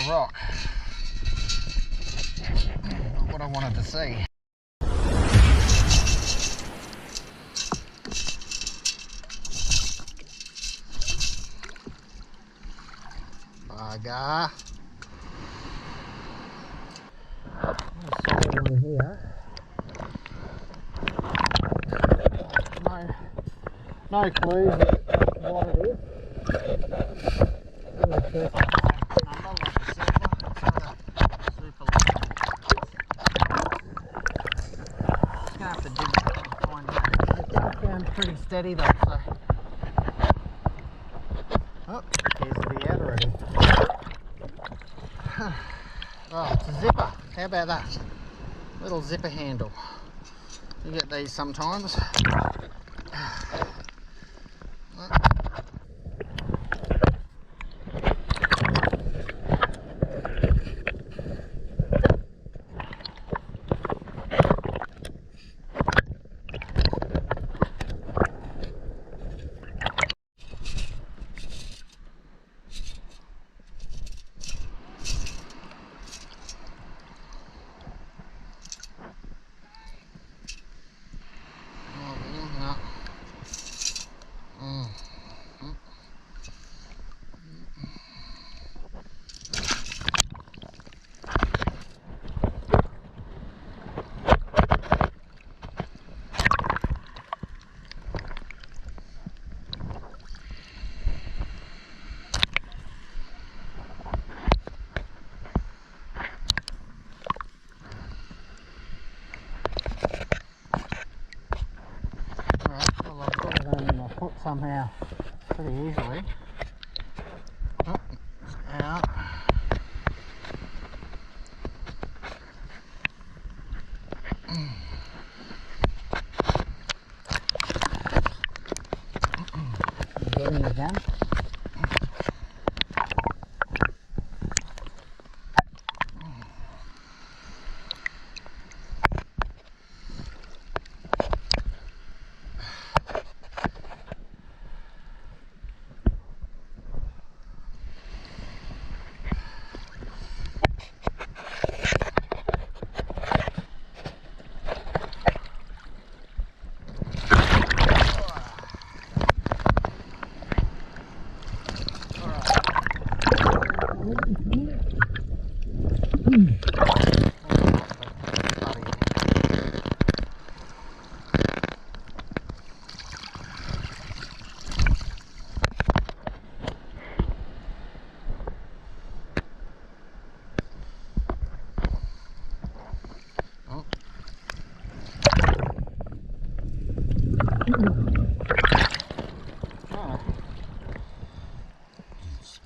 rock. Not what I wanted to see. Bugger. Over here. No clues what it is. Number like a super long. Just gonna have to dig and find out. It didn't sound pretty steady though, so. Oh, appears to be out already. Oh, it's a zipper. How about that? Little zipper handle. You get these sometimes. Somehow pretty easily. Oh, it's out. Get in again.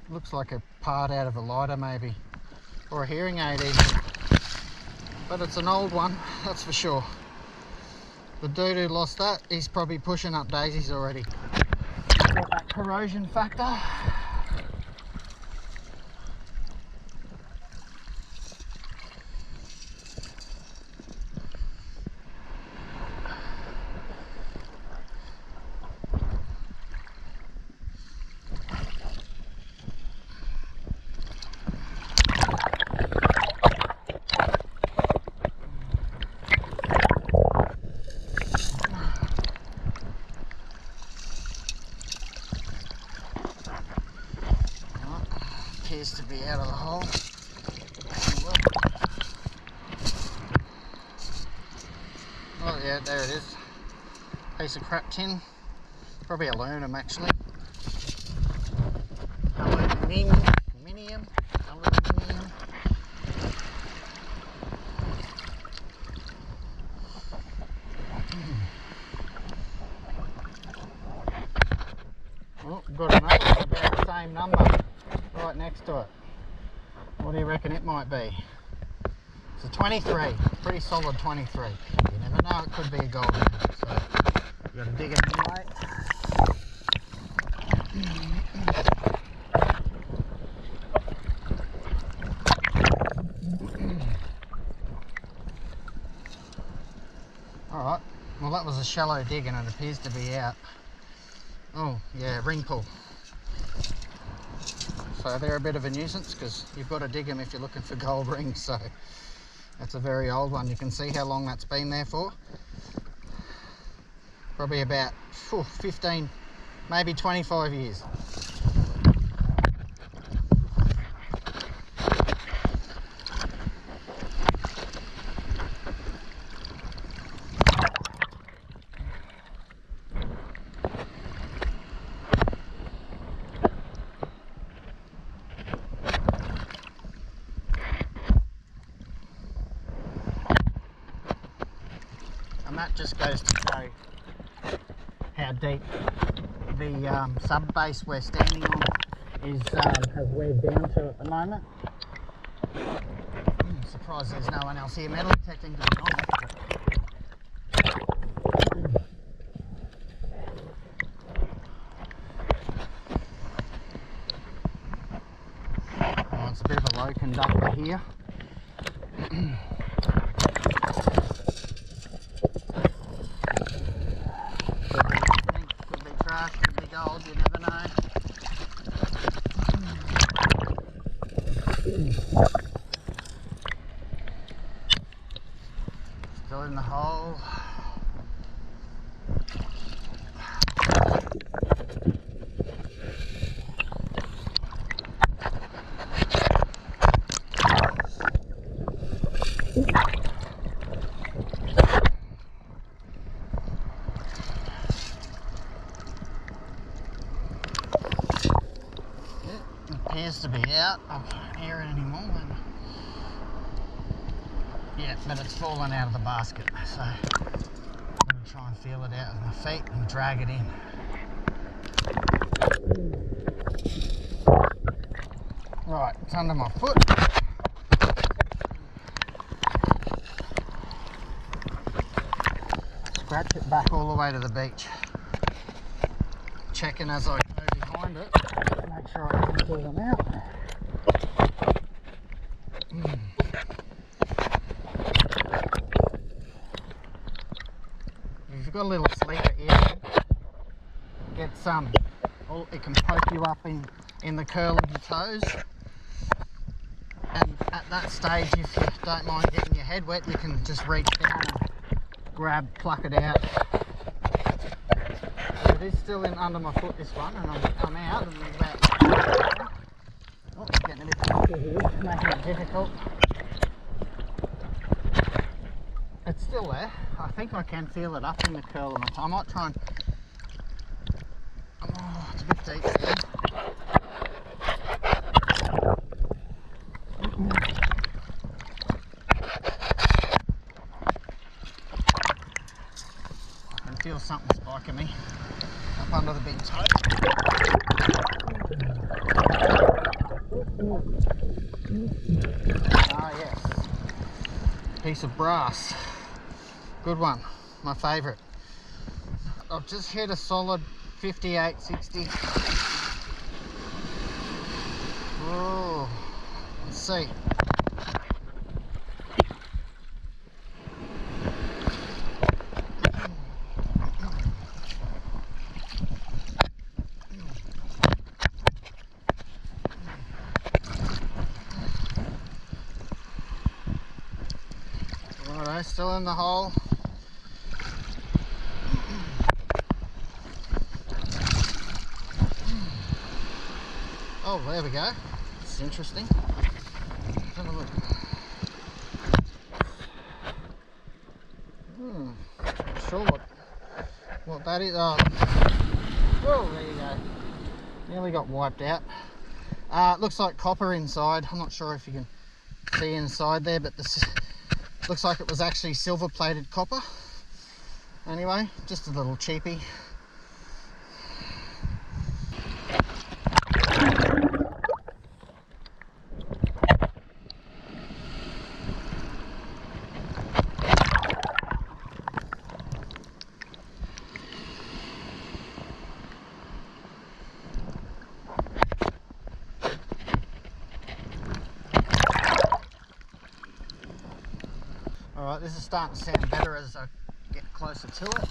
Looks like a part out of a lighter maybe, or a hearing aid even. But it's an old one, that's for sure. The dude who lost that, he's probably pushing up daisies already. Got that corrosion factor. Appears to be out of the hole. Oh yeah, there it is. Piece of crap tin. Probably aluminum actually. Aluminium. Oh, got another one about the same number right next to it. What do you reckon it might be? It's a 23, pretty solid 23. You never know, it could be a gold one, so you've got to dig it anyway. Alright, well that was a shallow dig and it appears to be out. Oh yeah, ring pull. so they're a bit of a nuisance because you've got to dig them if you're looking for gold rings. So that's a very old one. You can see how long that's been there for. Probably about 15, maybe 25 years. And that just goes to show how deep the sub base we're standing on has weighed down to at the moment. I'm surprised there's no one else here metal detecting, to be honest. Oh, it's a bit of a low conductor here. Could be trash, could be gold, you never know. Still in the hole. Appears to be out. I can't hear it anymore. Yeah, but it's fallen out of the basket. So I'm going to try and feel it out with my feet and drag it in. Right, it's under my foot. Scratch it back all the way to the beach. Checking as I go behind it. Make sure I can pull them out. If you've got a little sleeper ear, get some. It can poke you up in the curl of your toes. And at that stage, if you don't mind getting your head wet, you can just reach down and pluck it out. It is still in under my foot, this one, and I'm out and about. Oh, it's getting a bit funky here, making it difficult. It's still there. I think I can feel it up in the curl of my toe. I might try and. Oh, it's a bit deep there. I can feel something spiking me up under the big toe. Ah, yes. Piece of brass. Good one. My favourite. I've just hit a solid 58.60. Oh, let's see. Righto, still in the hole. Oh, there we go. It's interesting. Have a look. Not sure what that is. Oh, there you go. Nearly got wiped out. It looks like copper inside. I'm not sure if you can see inside there, but this looks like it was actually silver plated copper. Anyway, just a little cheapie. Alright, this is starting to sound better as I get closer to it.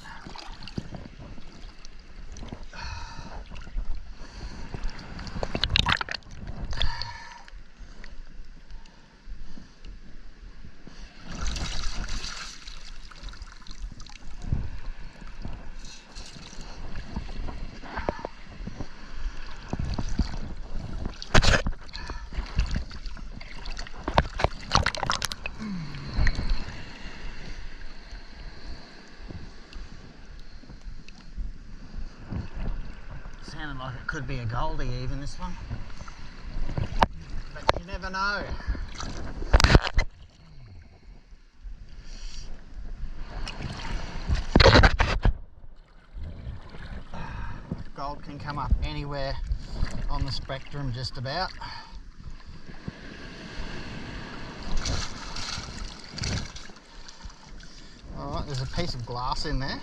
Sounded like it could be a Goldie even, this one. But you never know. Gold can come up anywhere on the spectrum, just about. Alright, there's a piece of glass in there.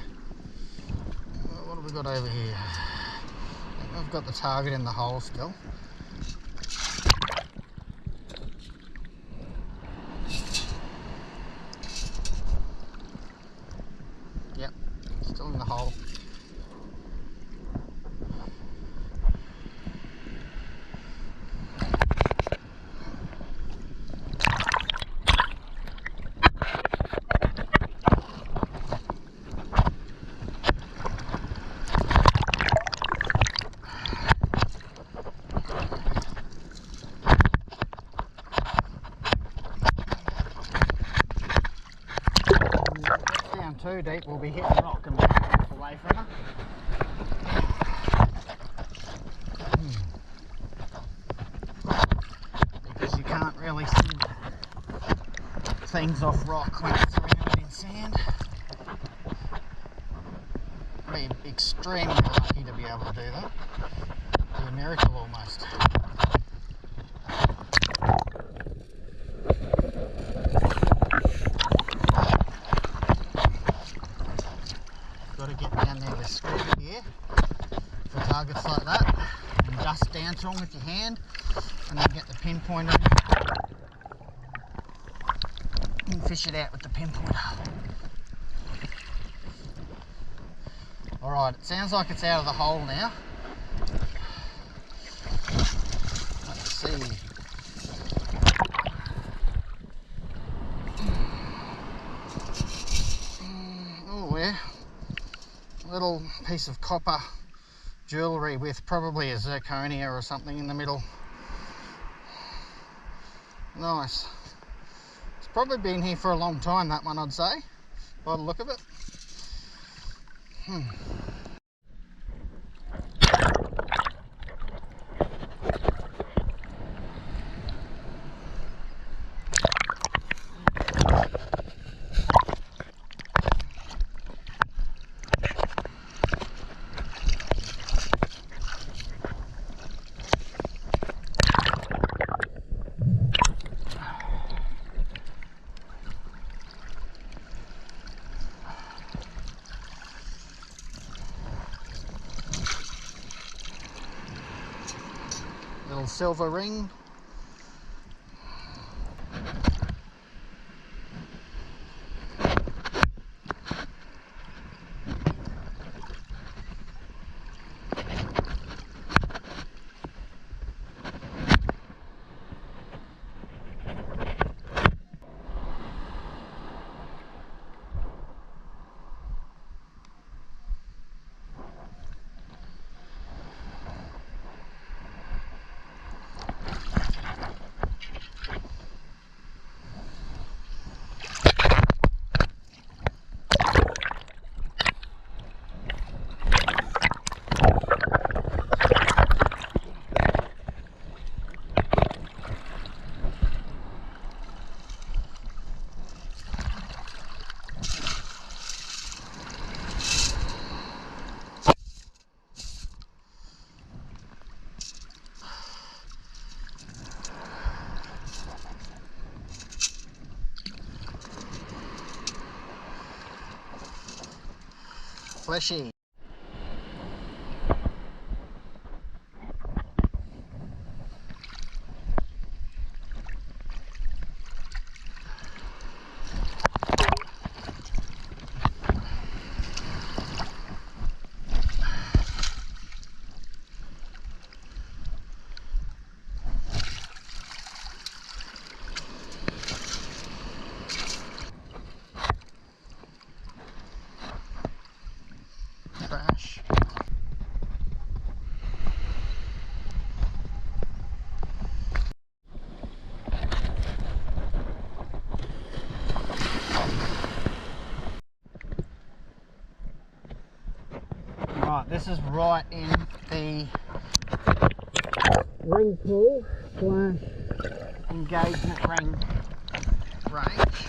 What have we got over here? I think I've got the target in the hole still. Yep, still in the hole. Too deep, we'll be hitting rock and walk away from her. Because you can't really see things off rock when it's surrounded in sand. Be extremely lucky to be able to do that. Be a miracle almost. Got to get down there with scuba gear for targets like that, and dust down to them with your hand, and then get the pinpointer and fish it out with the pinpointer. Alright, it sounds like it's out of the hole now. Let's see. Oh, yeah. Little piece of copper jewellery with probably a zirconia or something in the middle. Nice. It's probably been here for a long time, that one, I'd say, by the look of it. Little silver ring. Fleshy. this is right in the ring pull / engagement ring range.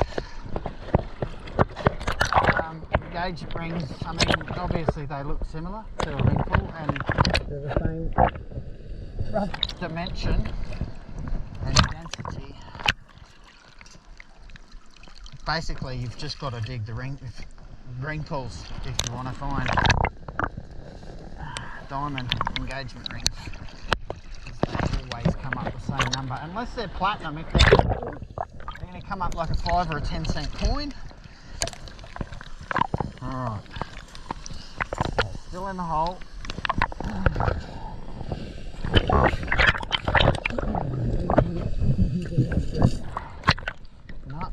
Engagement rings, I mean, obviously they look similar to a ring pull and they're the same rough dimension and density. Basically, you've just got to dig the ring pulls if you want to find diamond engagement rings. They always come up the same number, unless they're platinum. If they're going to come up like a 5 or a 10 cent coin. Alright, still in the hole. No.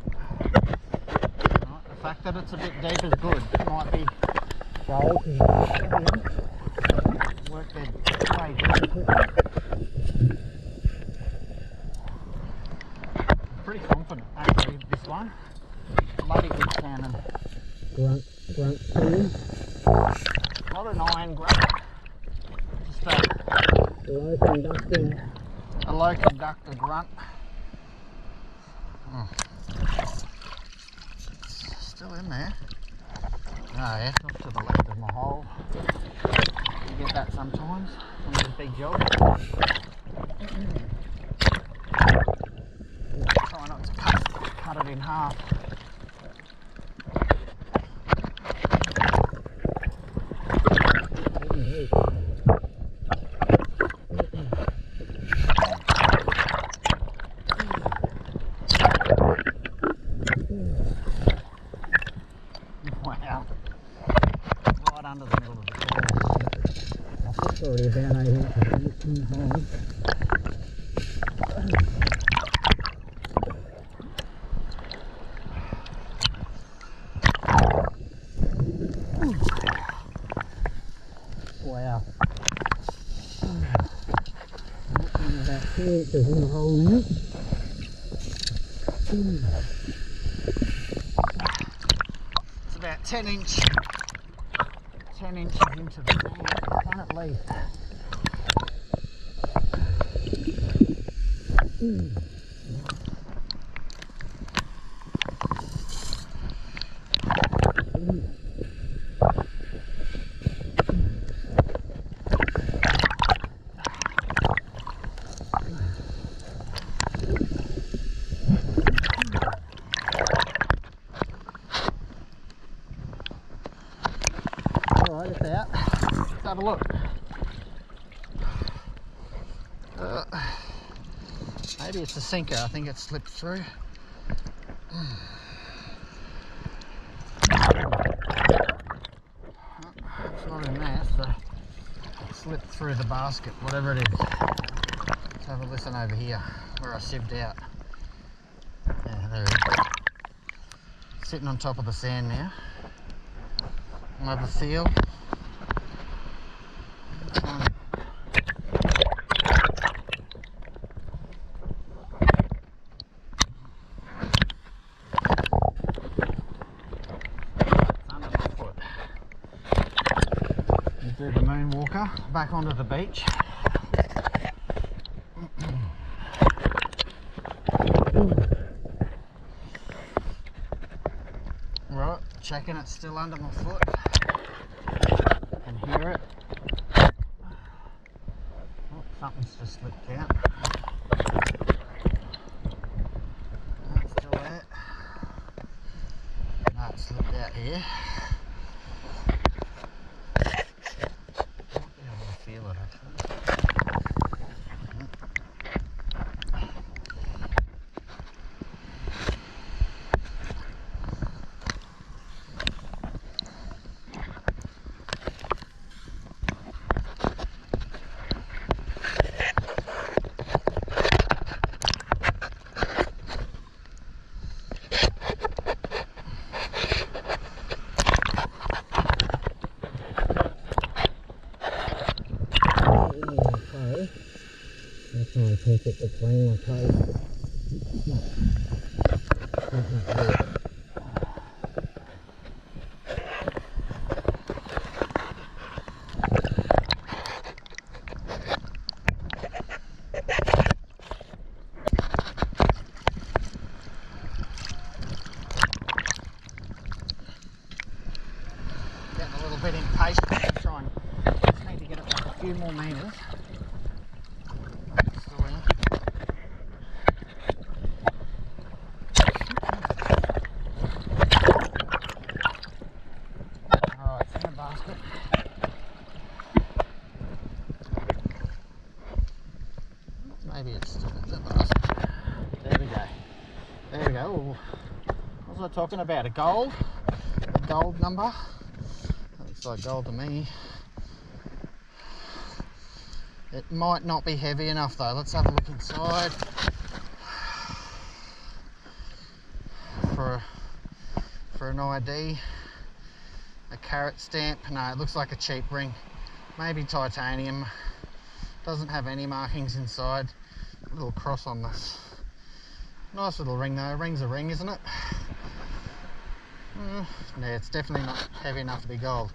The fact that it's a bit deep is good. It might be gold. Work their way down. I'm pretty confident actually this one. Bloody good sounding. Grunt tune. Not an iron grunt. Just a low conductor grunt. Oh. It's still in there. Oh yeah, off to the left of my hole. You get that sometimes on these big jobs. Try not to cut it in half. Wow. Right under the middle of the core. I think it's already about 8 inches in the hole. Wow. About 2 inches in the hole now. It's about 10 inches into the ground at least. Alright, it's out. Let's have a look. Maybe it's a sinker. I think it slipped through. It's not in there, so it slipped through the basket, whatever it is. Let's have a listen over here where I sieved out. Yeah, there it is. Sitting on top of the sand now. I'll have a feel. Do the moonwalker back onto the beach. Right, checking it's still under my foot. I can hear it. Oh, something's just slipped out. That's still there. No, it slipped out here. Feel it actually. Try and keep it between my toes. meters. Still in. Alright, it's in the basket. Maybe it's still in the basket. There we go. There we go. Ooh. What was I talking about? A gold number. That looks like gold to me. It might not be heavy enough though. Let's have a look inside. For an ID. A carat stamp. No, it looks like a cheap ring. Maybe titanium. Doesn't have any markings inside. A little cross on this. Nice little ring though. A ring's a ring, isn't it? Yeah, it's definitely not heavy enough to be gold.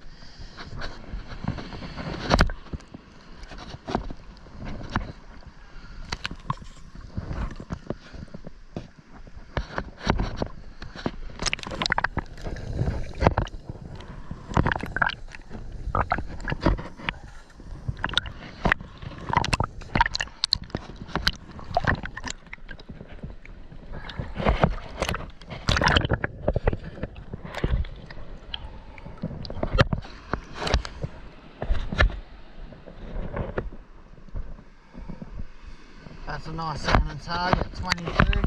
That's a nice sounding target, 22.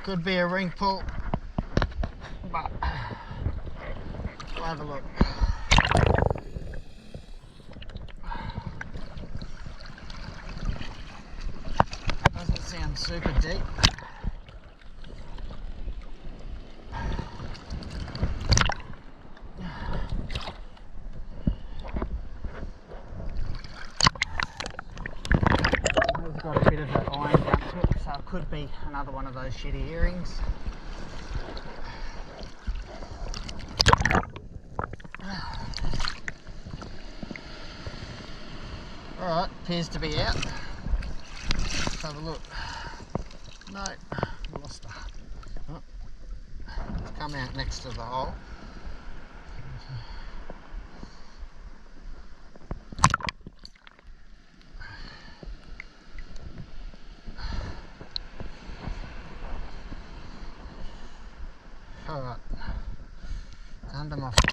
Could be a ring pull, but we'll have a look. Doesn't sound super deep. Got a bit of that iron down to it, so it could be another one of those shitty earrings. Alright, appears to be out. Let's have a look. No, lost her. Oh, it's come out next to the hole. Alright, it's under my foot.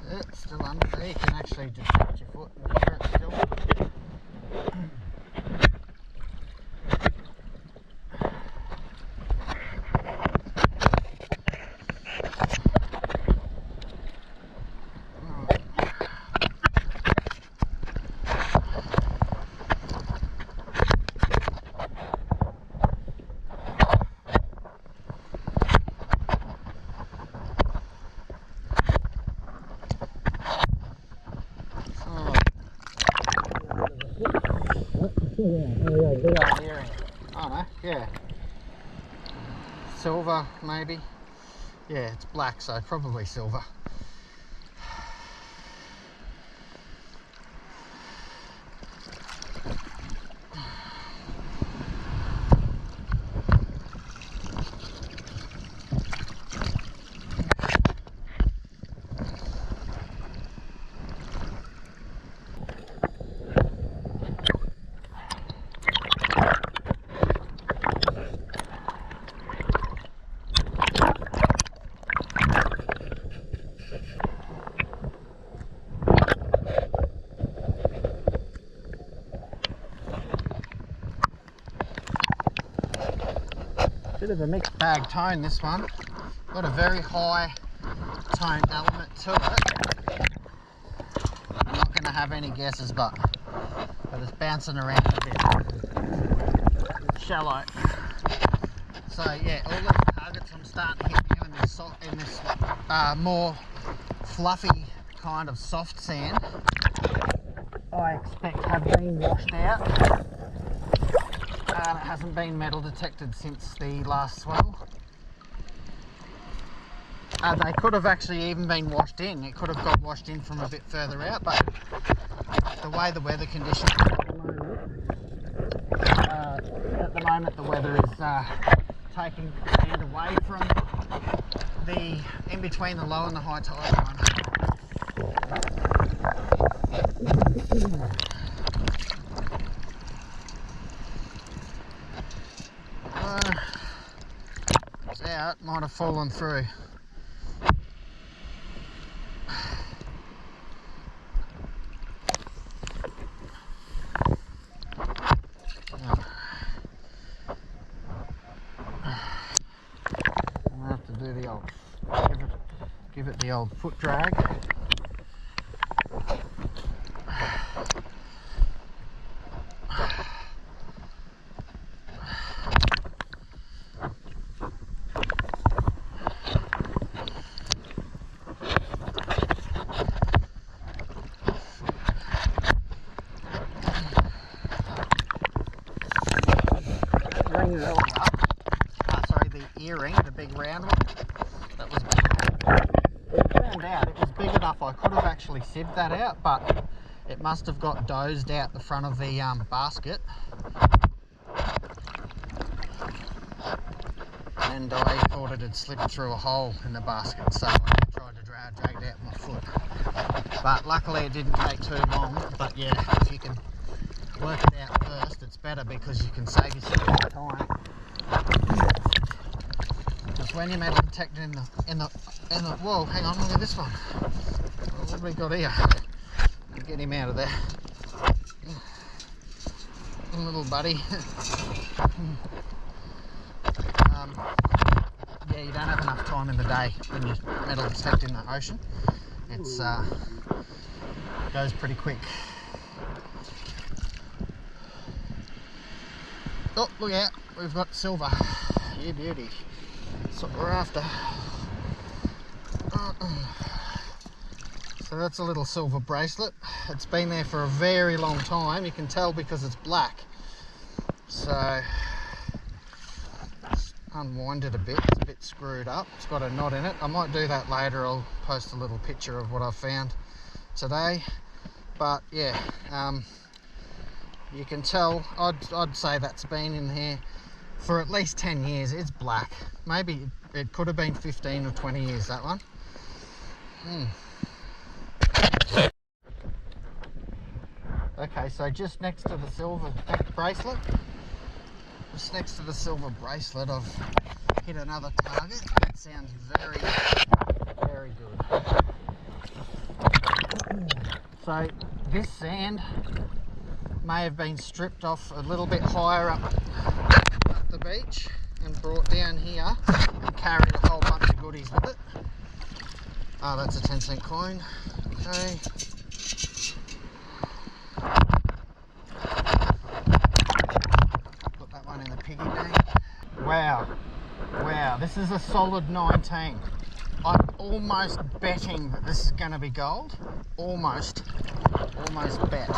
It's still under there, you can actually detect your foot and hear it still. Yeah, big old earring. Oh no, yeah. Silver, maybe. Yeah, it's black, so probably silver. Bit of a mixed bag tone, this one. Got a very high tone element to it. I'm not going to have any guesses, but it's bouncing around a bit. Shallow. So yeah, all the targets I'm starting to hit now in this more fluffy kind of soft sand, I expect have been washed out. and it hasn't been metal detected since the last swell. They could have actually even been washed in. It could have got washed in from a bit further out, but the way the weather conditions are at the moment, the weather is taking sand away from the in between the low and the high tide line. It's out, might have fallen through. Give it the old foot drag. That ring earlier, sorry, the earring, the big round one, that was big. It turned out it was big enough I could have actually sieved that out, but it must have got dozed out the front of the basket, and I thought it had slipped through a hole in the basket, so I tried to drag it out with my foot. But luckily it didn't take too long. But yeah, if you can work it out first, it's better because you can save yourself time. Because when you're metal detecting in the whoa, hang on, look at this one. What have we got here? Get him out of there. Little buddy. Yeah, you don't have enough time in the day when you're metal detecting the ocean. It's goes pretty quick. Oh, look out, we've got silver. Yeah, beauty. That's what we're after. So that's a little silver bracelet. It's been there for a very long time. You can tell because it's black. So just unwind it a bit. It's a bit screwed up. It's got a knot in it. I might do that later. I'll post a little picture of what I've found today. But yeah, you can tell. I'd say that's been in here for at least 10 years. It's black. Maybe it could have been 15 or 20 years, that one. Okay, so just next to the silver bracelet, I've hit another target. That sounds very, very good. So this sand may have been stripped off a little bit higher up the beach and brought down here and carried a whole bunch of goodies with it. Oh, that's a 10-cent coin. Okay. Put that one in the piggy bank. Wow, this is a solid 19. I'm almost betting that this is going to be gold. Almost bet.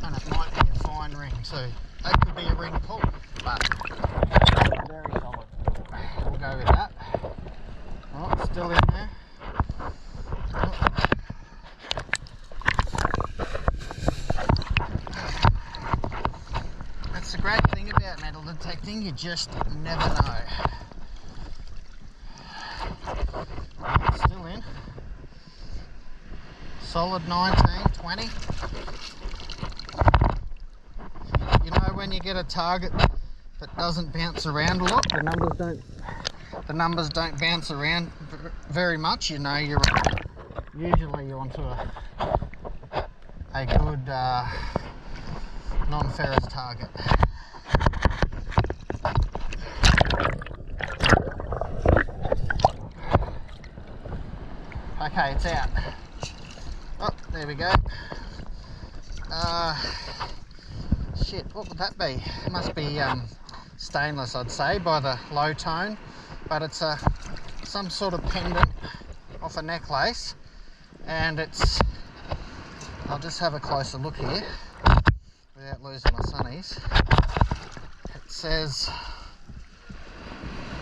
And it might be a fine ring too. That could be a ring pull, but very solid. We'll go with that. Oh, it's still in there. Oh. That's the great thing about metal detecting, you just never know. Oh, it's still in. Solid 19, 20. You know when you get a target that doesn't bounce around a lot, the numbers don't bounce around very much, you know you're usually onto a good non-ferrous target. Okay, it's out. Oh, there we go. Shit, what would that be? It must be stainless, I'd say, by the low tone, but it's some sort of pendant off a necklace, and it's, I'll just have a closer look here. without losing my sunnies. It says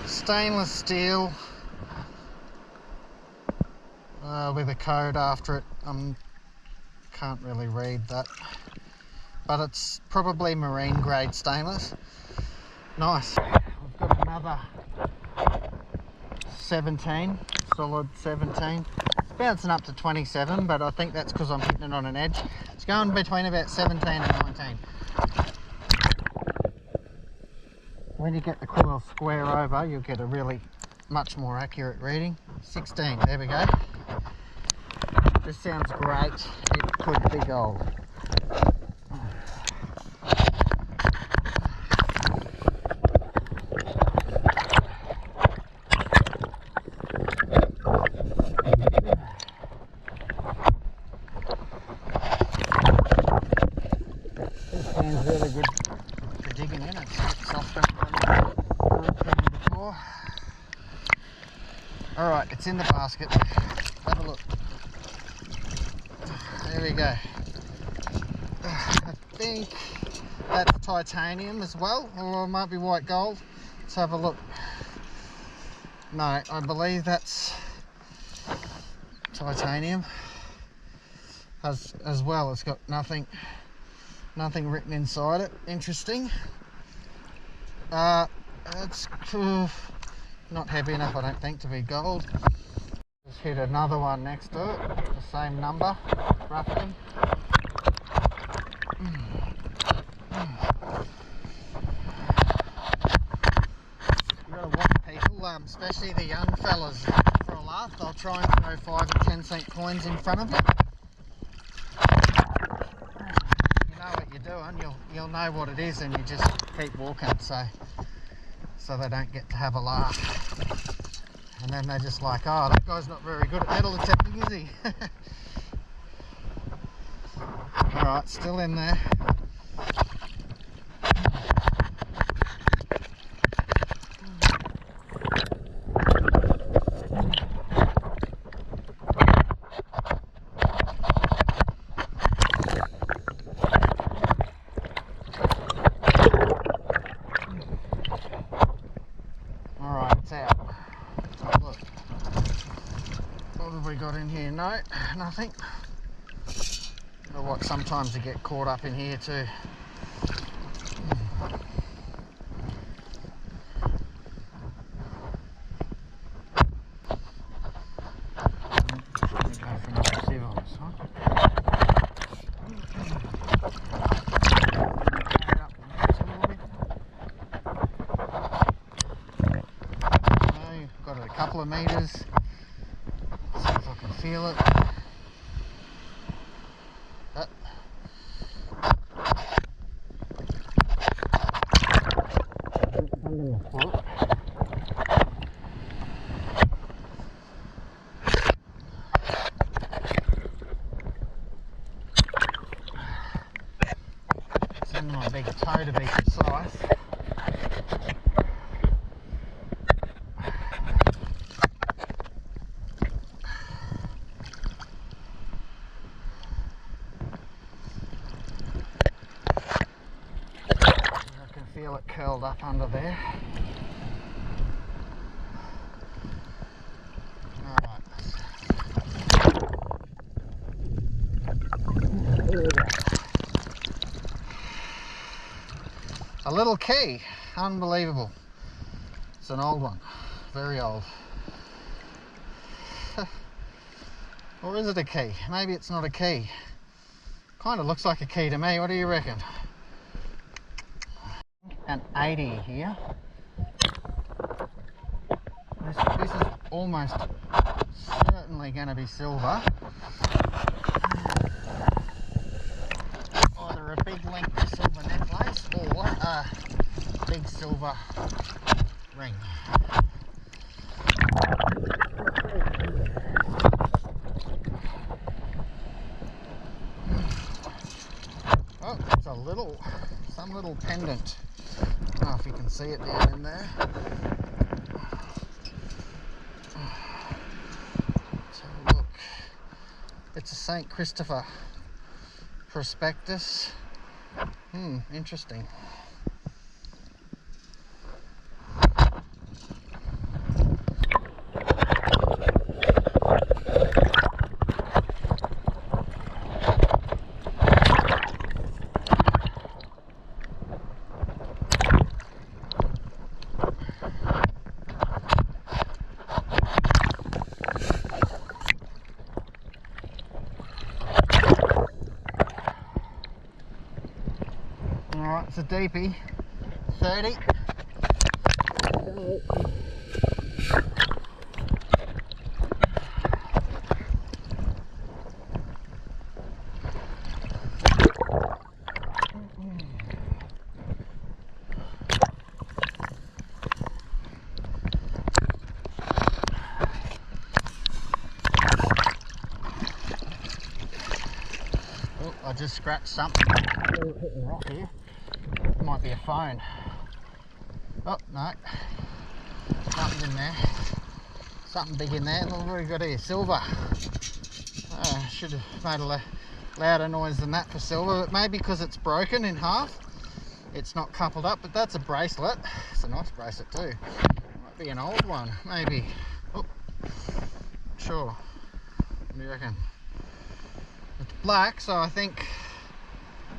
stainless steel with a code after it. Can't really read that, but it's probably marine grade stainless. Nice. We've got another 17, solid 17. It's bouncing up to 27, but I think that's because I'm hitting it on an edge. It's going between about 17 and 19. When you get the coil square over, you'll get a really much more accurate reading. 16, there we go. This sounds great. It could be gold. This sounds really good for digging in. It's a bit softer than before. Alright, it's in the basket. Have a look. There we go. I think that's titanium as well, or it might be white gold. Let's have a look. No, I believe that's titanium as well. It's got nothing written inside it. Interesting. It's not heavy enough, I don't think, to be gold. Just hit another one next to it, the same number, roughly. You've got to watch people, especially the young fellas, for a laugh. They'll try and throw 5 and 10 cent coins in front of you. You know what you're doing, you'll know what it is, and you just keep walking, so they don't get to have a laugh. And then they're just like, oh, that guy's not very good at metal detecting, is he? Alright, still in there. Alright, it's out. Look, what have we got in here? No, nothing. You know what, sometimes you get caught up in here too. Let me go for another sieve on this one. Got it a couple of meters. See if I can feel it. Under my foot. It's in my big toe to be precise. Feel it curled up under there. Alright. A little key. Unbelievable. It's an old one. Very old. Or is it a key? Maybe it's not a key. Kind of looks like a key to me. What do you reckon? An 80 here. This is almost certainly going to be silver. Either a big link of silver necklace or a big silver ring. Oh, it's some little pendant. I don't know if you can see it down in there. Let's have a look. It's a St. Christopher prospectus. Interesting. Alright, it's a deepie, 30. Oh, I just scratched something. Hitting rock here. It might be a phone. Oh no, something in there. Something big in there. Look what we got here, silver. Should have made a louder noise than that for silver, but maybe because it's broken in half, it's not coupled up. But that's a bracelet. It's a nice bracelet too. Might be an old one, maybe. Oh, sure. What do you reckon? It's black, so I think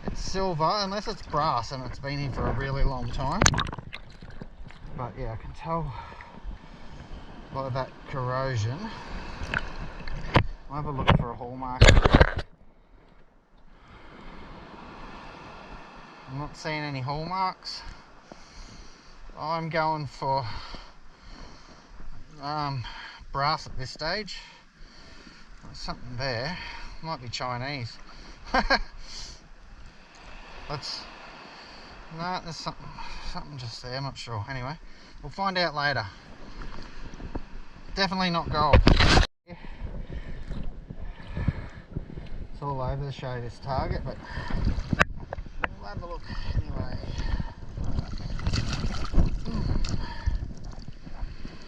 it's silver, unless it's brass and it's been here for a really long time. But yeah, I can tell by that corrosion. I'll have a look for a hallmark. I'm not seeing any hallmarks. I'm going for brass at this stage. There's something there. Might be Chinese. No, there's something just there, I'm not sure. Anyway, we'll find out later. Definitely not gold. It's all over to show this target, but we'll have a look anyway.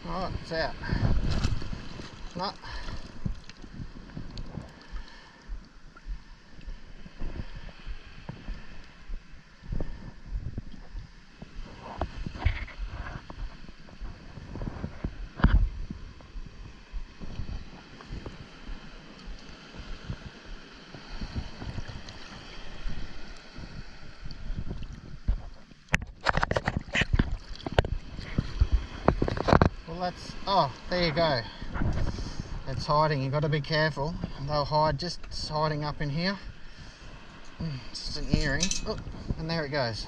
Alright, it's out. No. Oh, there you go. It's hiding. You've got to be careful. They'll hide just hiding up in here. It's just an earring. Oh, and there it goes.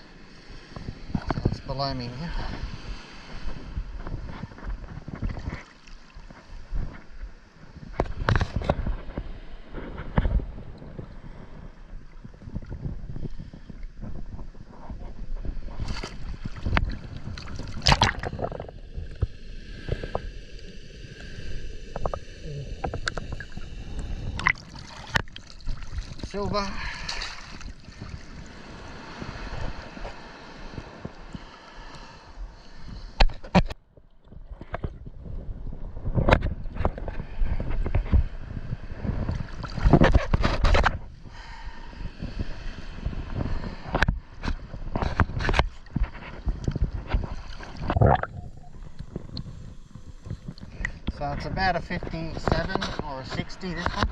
So it's below me here. Silver. So it's about a 57 or a 60 this one.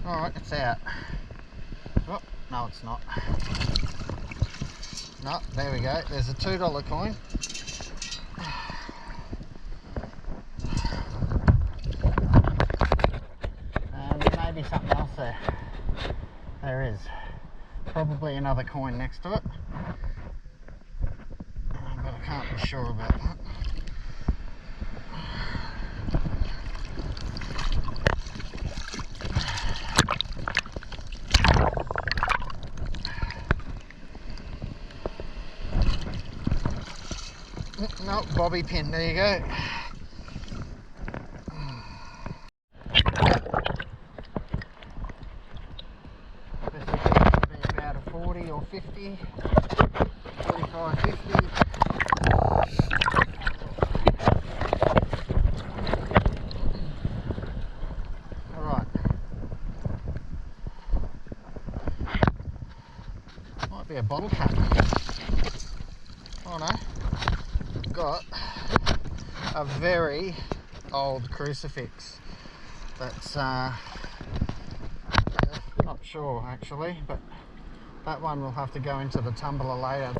Alright, it's out. Oh, no it's not. No, there we go. There's a $2 coin. And maybe something else there. There is. Probably another coin next to it. But I can't be sure about that. No, bobby pin, there you go. This would be about a 40 or 50, 45, 50. Might be a bottle cap. Oh no. Got a very old crucifix that's not sure actually, but that one will have to go into the tumbler later.